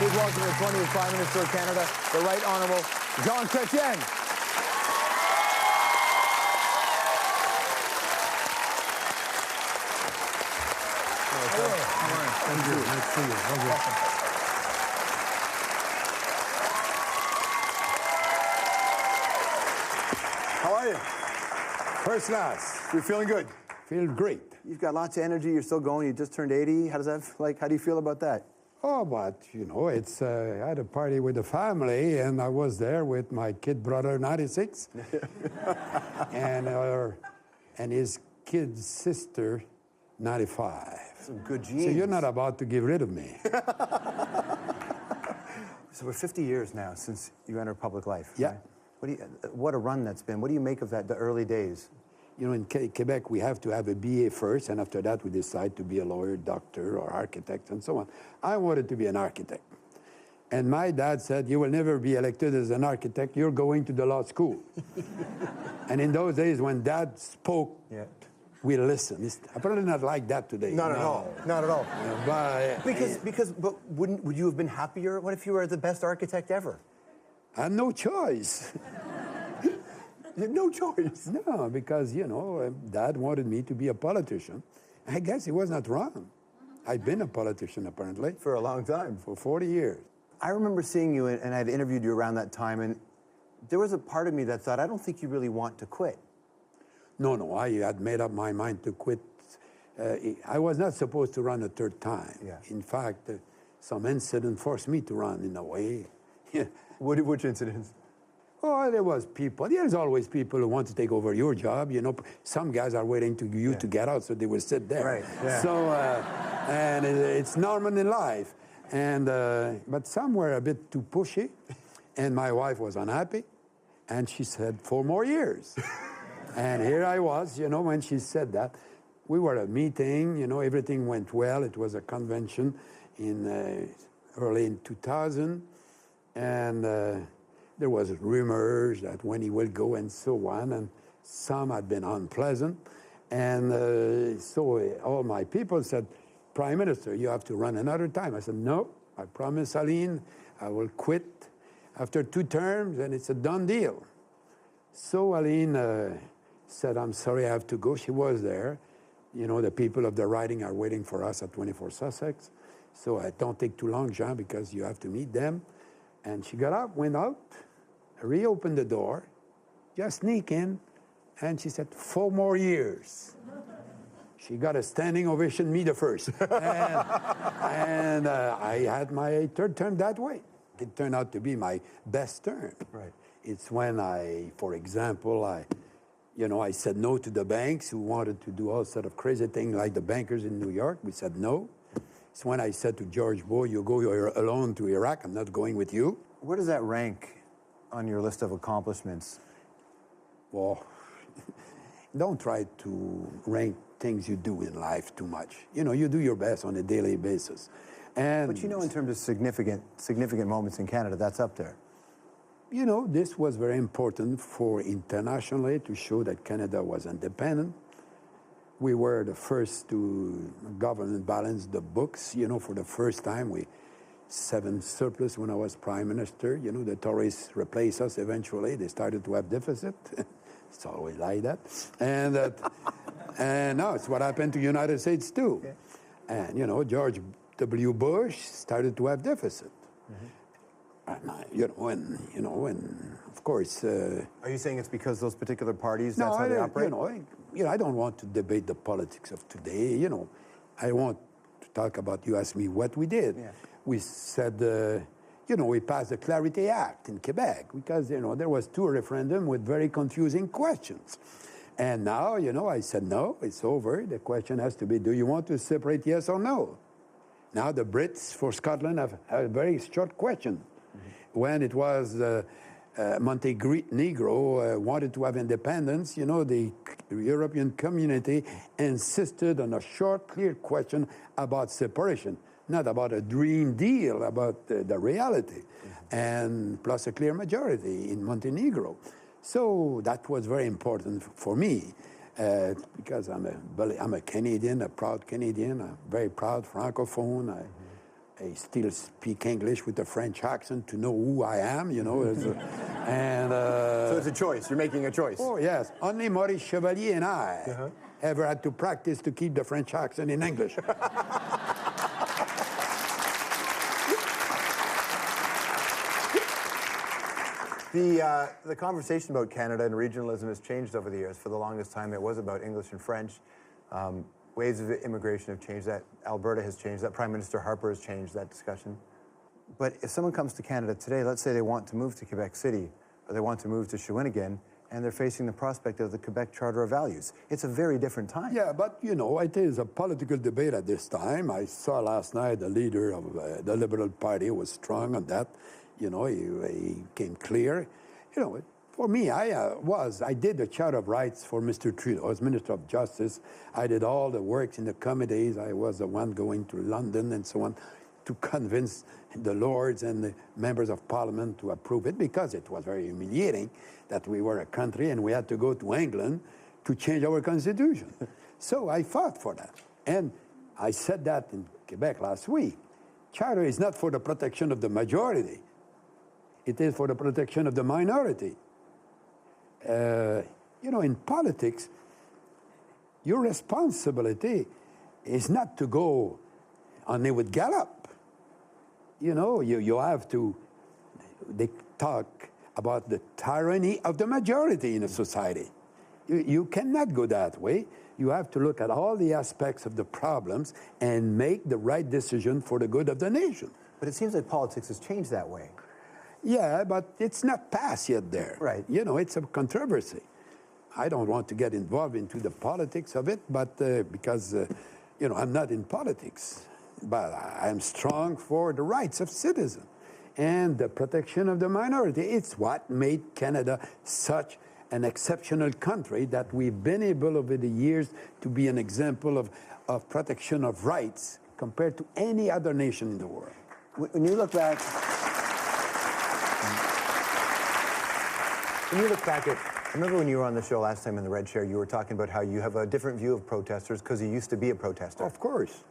Please welcome the 20th Prime Minister of Canada, the Right Honourable Jean Chrétien. Thank you. Nice to see you. How are you? First class. You're feeling good. Feel great. You've got lots of energy. You're still going. You just turned 80. How does that like? How do you feel about that? Oh, but you know, it's I had a party with the family, and I was there with my kid brother, 96, and his kid's sister, 95. Some good genes. So you're not about to get rid of me. So we're 50 years now since you entered public life. Yeah. Right? What a run that's been. What do you make of that? The early days. You know, in Quebec, we have to have a BA first, and after that, we decide to be a lawyer, doctor, or architect, and so on. I wanted to be an architect. And my dad said, you will never be elected as an architect. You're going to the law school. And in those days, when Dad spoke, we listened. It's apparently not like that today. Not at all. Not at all. But would you have been happier? What if you were the best architect ever? I had no choice. You had no choice. No, because, you know, Dad wanted me to be a politician. I guess he was not wrong. I've been a politician, apparently. For a long time. For 40 years. I remember seeing you, and I'd interviewed you around that time, and there was a part of me that thought, I don't think you really want to quit. No, I had made up my mind to quit. I was not supposed to run a third time. Yeah. In fact, some incident forced me to run in a way. Which incidents? Oh, there was people. There's always people who want to take over your job. You know, some guys are waiting to you to get out, so they will sit there. Right. Yeah. So, and it's normal in life. And but some were a bit too pushy, and my wife was unhappy, and she said 4 more years. And here I was, you know, when she said that. We were at a meeting, you know, everything went well. It was a convention in early in 2000, and there was rumors that when he will go and so on, and some had been unpleasant. And so all my people said, Prime Minister, you have to run another time. I said, no, I promise Aline, I will quit after 2 terms, and it's a done deal. So Aline said, I'm sorry, I have to go. She was there. You know, the people of the riding are waiting for us at 24 Sussex. So it don't take too long, Jean, because you have to meet them. And she got up, went out, reopened the door, just sneak in, and she said, 4 more years. She got a standing ovation, me the first. And I had my 3rd term that way. It turned out to be my best term. Right. It's when for example, I said no to the banks who wanted to do all sort of crazy things like the bankers in New York. We said no. It's when I said to George Bush, you go alone to Iraq, I'm not going with you. Where does that rank on your list of accomplishments? Well, don't try to rank things you do in life too much. You know, you do your best on a daily basis. But you know, in terms of significant moments in Canada, that's up there. You know, this was very important for internationally to show that Canada was independent. We were the first to government balance the books. You know, for the first time, we 7 surplus when I was Prime Minister. You know, the Tories replaced us eventually. They started to have deficit. It's always like that. And now it's what happened to the United States too. Okay. And, you know, George W. Bush started to have deficit. Mm-hmm. And, of course... Are you saying it's because those particular parties, no, that's how they operate? I don't want to debate the politics of today. You know, I want to talk about, you asked me what we did. Yeah. We said, we passed the Clarity Act in Quebec because, there was 2 referendums with very confusing questions. And now, I said, no, it's over. The question has to be, do you want to separate, yes or no? Now the Brits for Scotland have a very short question. Mm-hmm. When it was Montenegro wanted to have independence, the European community insisted on a short, clear question about separation, not about a dream deal, about the reality, and plus a clear majority in Montenegro. So that was very important for me, because I'm a Canadian, a proud Canadian, a very proud Francophone. I still speak English with a French accent to know who I am, you know. So it's a choice. You're making a choice. Oh, yes. Only Maurice Chevalier and I ever had to practice to keep the French accent in English. The conversation about Canada and regionalism has changed over the years. For the longest time, it was about English and French. Waves of immigration have changed that. Alberta has changed that. Prime Minister Harper has changed that discussion. But if someone comes to Canada today, let's say they want to move to Quebec City, or they want to move to Shawinigan, and they're facing the prospect of the Quebec Charter of Values. It's a very different time. Yeah, but, you know, it is a political debate at this time. I saw last night the leader of the Liberal Party was strong on that. You know, he came clear. You know, for me, I did the Charter of Rights for Mr. Trudeau. I was Minister of Justice. I did all the works in the committees. I was the one going to London and so on to convince the Lords and the members of Parliament to approve it, because it was very humiliating that we were a country and we had to go to England to change our constitution. So I fought for that. And I said that in Quebec last week. Charter is not for the protection of the majority. It is for the protection of the minority. You know, in politics, your responsibility is not to go only with gallop. You know, you have to, they talk about the tyranny of the majority in a society. You cannot go that way. You have to look at all the aspects of the problems and make the right decision for the good of the nation. But it seems like politics has changed that way. Yeah, but it's not passed yet there. Right. You know, it's a controversy. I don't want to get involved into the politics of it, but because, you know, I'm not in politics. But I'm strong for the rights of citizens and the protection of the minority. It's what made Canada such an exceptional country, that we've been able over the years to be an example of protection of rights compared to any other nation in the world. When you look back, I remember when you were on the show last time in the Red Chair, you were talking about how you have a different view of protesters because you used to be a protester. Of course.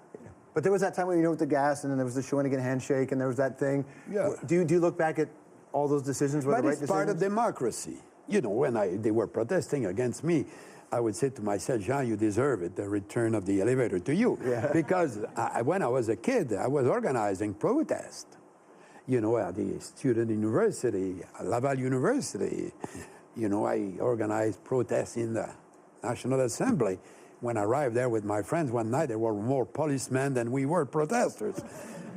But there was that time when, you know, with the gas, and then there was the Shawinigan handshake, and there was that thing. Yeah. Do you look back at all those decisions were the right decisions? But it's part of democracy. You know, when they were protesting against me, I would say to myself, Jean, you deserve it, the return of the elevator to you. Yeah. Because when I was a kid, I was organizing protests. You know, at the student university, Laval University. You know, I organized protests in the National Assembly. When I arrived there with my friends one night, there were more policemen than we were protesters,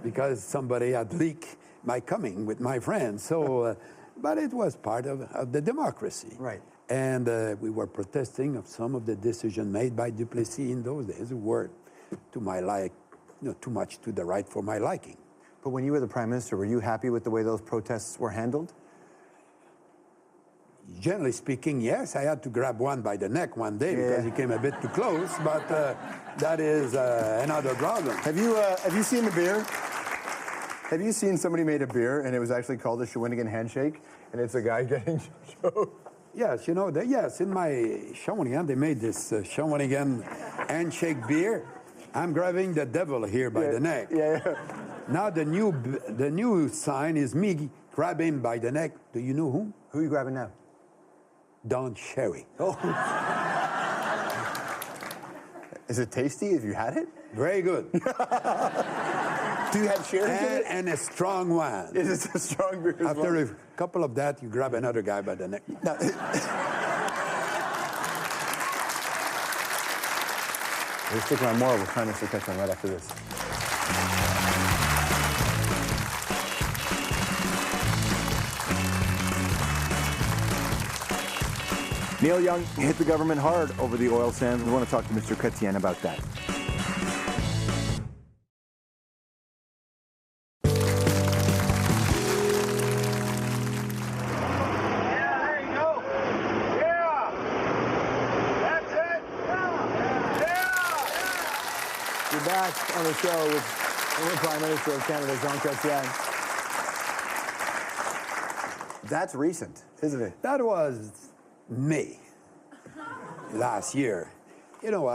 because somebody had leaked my coming with my friends. So, but it was part of the democracy. Right. And we were protesting of some of the decisions made by Duplessis in those days, who were to my like, you know, too much to the right for my liking. But when you were the Prime Minister, were you happy with the way those protests were handled? Generally speaking, yes. I had to grab one by the neck one day because he came a bit too close, but that is another problem. Have you seen the beer? Have you seen somebody made a beer and it was actually called the Shawinigan handshake, and it's a guy getting choked? Yes, you know, yes, in my Shawinigan, they made this Shawinigan handshake beer. I'm grabbing the devil here by the neck. Yeah. Now the new sign is me grabbing by the neck. Do you know whom? Who are you grabbing now? Don Cherry. Oh. Is it tasty? Have you had it? Very good. Do you have shares in it? And a strong one. Is it a strong beer as After well? a couple of that, you grab another guy by the neck. No. We'll stick around more with Prime Minister Chrétien right after this. Neil Young hit the government hard over the oil sands. We want to talk to Mr. Chretien about that. Yeah, there you go. Yeah. That's it. Yeah. You're back on the show with the Prime Minister of Canada, Jean Chrétien. That's recent, isn't it? That was May last year. You know,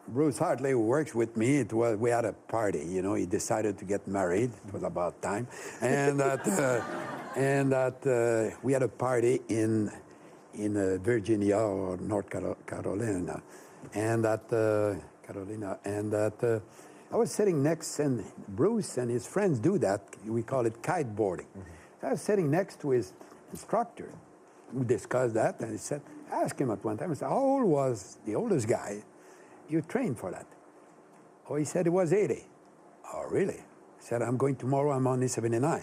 Bruce Hartley, who works with me, we had a party. You know, he decided to get married. It was about time, and that we had a party in Virginia or North Carolina, and that I was sitting next, and Bruce and his friends do that. We call it kiteboarding. I was sitting next to his instructor. We discussed that, and he said, I asked him at one time, I said, how old was the oldest guy you trained for that? Oh, he said it was 80. Oh, really? He said, I'm going tomorrow, I'm only 79.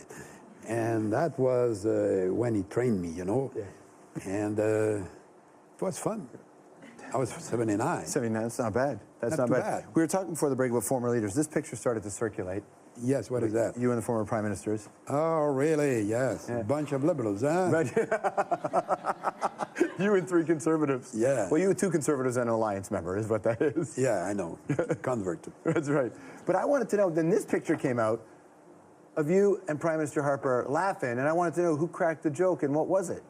And that was when he trained me, you know. Yeah. And it was fun. I was 79. 79, that's not bad. That's not bad. We were talking before the break about former leaders. This picture started to circulate. Yes, what is that? You and the former prime ministers. Oh, really? Yes. Yeah. A bunch of liberals, huh? You and 3 conservatives. Yeah. Well, you and 2 conservatives and an alliance member is what that is. Yeah, I know. Converted. That's right. But I wanted to know, then this picture came out of you and Prime Minister Harper laughing, and I wanted to know who cracked the joke and what was it?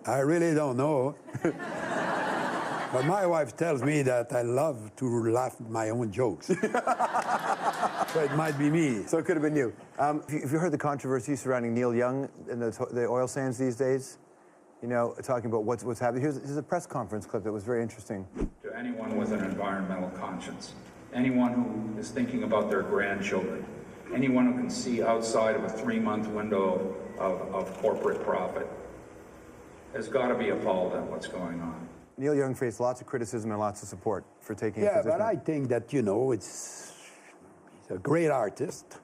I really don't know. But my wife tells me that I love to laugh at my own jokes. So it might be me. So it could have been you. Have you heard the controversy surrounding Neil Young and the oil sands these days? You know, talking about what's happening. Here's a press conference clip that was very interesting. To anyone with an environmental conscience, anyone who is thinking about their grandchildren, anyone who can see outside of a 3-month window of corporate profit, has got to be appalled at what's going on. Neil Young faced lots of criticism and lots of support for taking a position. Yeah, but I think that, you know, he's a great artist,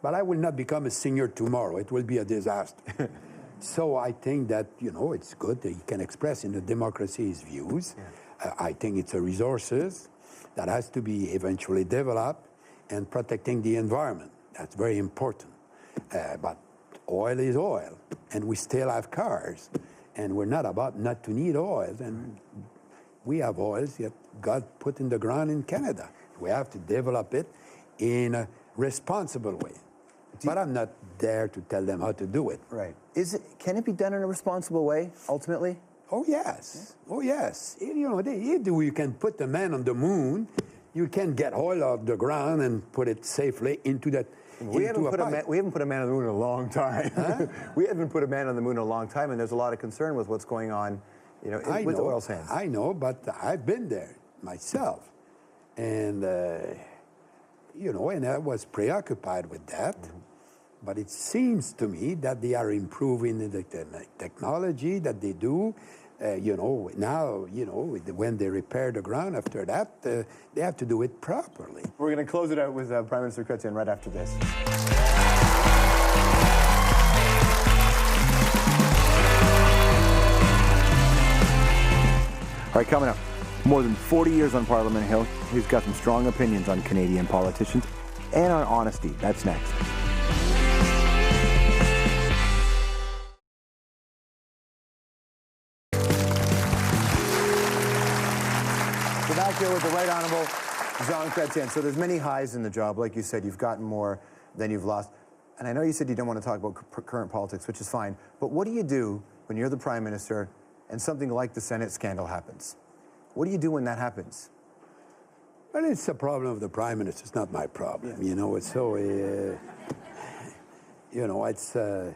but I will not become a singer tomorrow. It will be a disaster. So I think that, you know, it's good that he can express in a democracy his views. Yeah. I think it's a resources that has to be eventually developed, and protecting the environment. That's very important. But oil is oil, and we still have cars. And we're not about not to need oil. And we have oils that God put in the ground in Canada. We have to develop it in a responsible way. But I'm not there to tell them how to do it. Right. Can it be done in a responsible way, ultimately? Oh, yes. Yeah. Oh, yes. You know, you can put the man on the moon. You can get oil off the ground and put it safely into that. We haven't put a man on the moon in a long time. Huh? We haven't put a man on the moon in a long time, and there's a lot of concern with what's going on, you know, with oil sands. I know, but I've been there myself, and you know, and I was preoccupied with that. Mm-hmm. But it seems to me that they are improving the technology that they do. You know, now, you know, when they repair the ground after that, they have to do it properly. We're going to close it out with Prime Minister Chrétien right after this. All right, coming up, more than 40 years on Parliament Hill. He's got some strong opinions on Canadian politicians and on honesty. That's next. Back here with the Right Honourable Jean Chrétien. So there's many highs in the job. Like you said, you've gotten more than you've lost. And I know you said you don't want to talk about current politics, which is fine. But what do you do when you're the Prime Minister and something like the Senate scandal happens? What do you do when that happens? Well, it's a problem of the Prime Minister. It's not my problem. Yeah. You know, it's so, you know, it's, I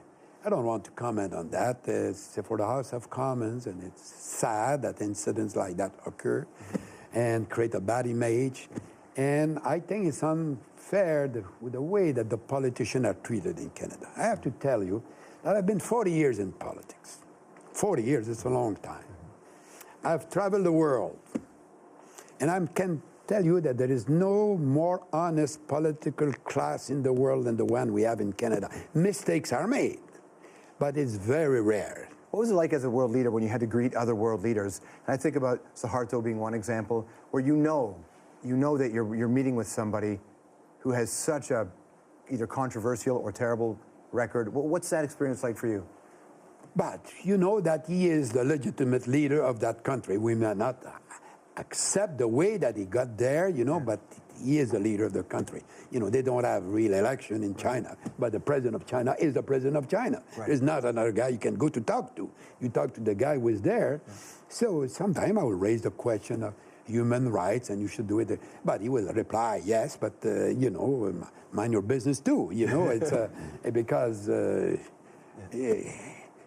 don't want to comment on that. It's for the House of Commons, and it's sad that incidents like that occur. And create a bad image. And I think it's unfair with the way that the politicians are treated in Canada. I have to tell you that I've been 40 years in politics. 40 years, it's a long time. I've traveled the world. And I can tell you that there is no more honest political class in the world than the one we have in Canada. Mistakes are made, but it's very rare. What was it like as a world leader when you had to greet other world leaders? And I think about Suharto being one example, where you know that you're meeting with somebody who has such a either controversial or terrible record. What's that experience like for you? But you know that he is the legitimate leader of that country. We may not accept the way that he got there, you know, but he is the leader of the country. You know, they don't have real election in China, but the president of China is the president of China. Right. There's not another guy you can go to talk to. You talk to the guy who is there. Yeah. So sometime I will raise the question of, human rights, and you should do it. But he will reply, yes, but, you know, mind your business too. You know, it's because, you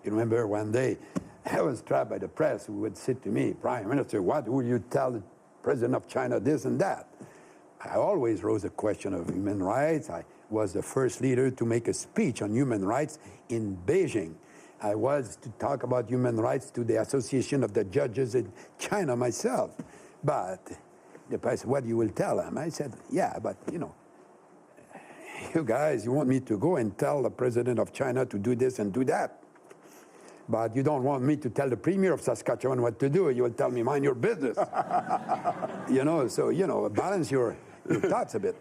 remember one day, I was trapped by the press who would say to me, Prime Minister, what will you tell the President of China this and that? I always rose the question of human rights. I was the first leader to make a speech on human rights in Beijing. I was to talk about human rights to the Association of the Judges in China myself. But the press, what you will tell them? I said, yeah, but, you know, you guys, you want me to go and tell the President of China to do this and do that. But you don't want me to tell the Premier of Saskatchewan what to do. You will tell me, mind your business. You know, so, you know, balance your thoughts a bit.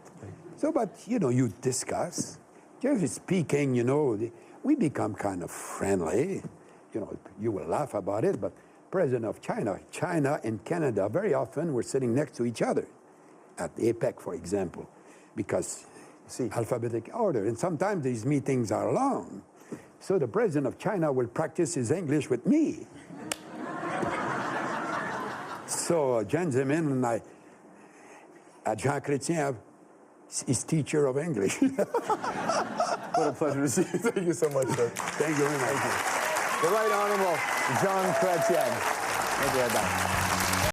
So, but, you know, you discuss. Generally speaking, you know, we become kind of friendly. You know, you will laugh about it, but President of China and Canada, very often we're sitting next to each other at the APEC, for example, because alphabetic order. And sometimes these meetings are long. So the President of China will practice his English with me. So Jean Chrétien and Jean Chrétien is teacher of English. What a pleasure to see you. Thank you so much, sir. Thank you very much. The Right Honourable Jean Chrétien. We'll be right back.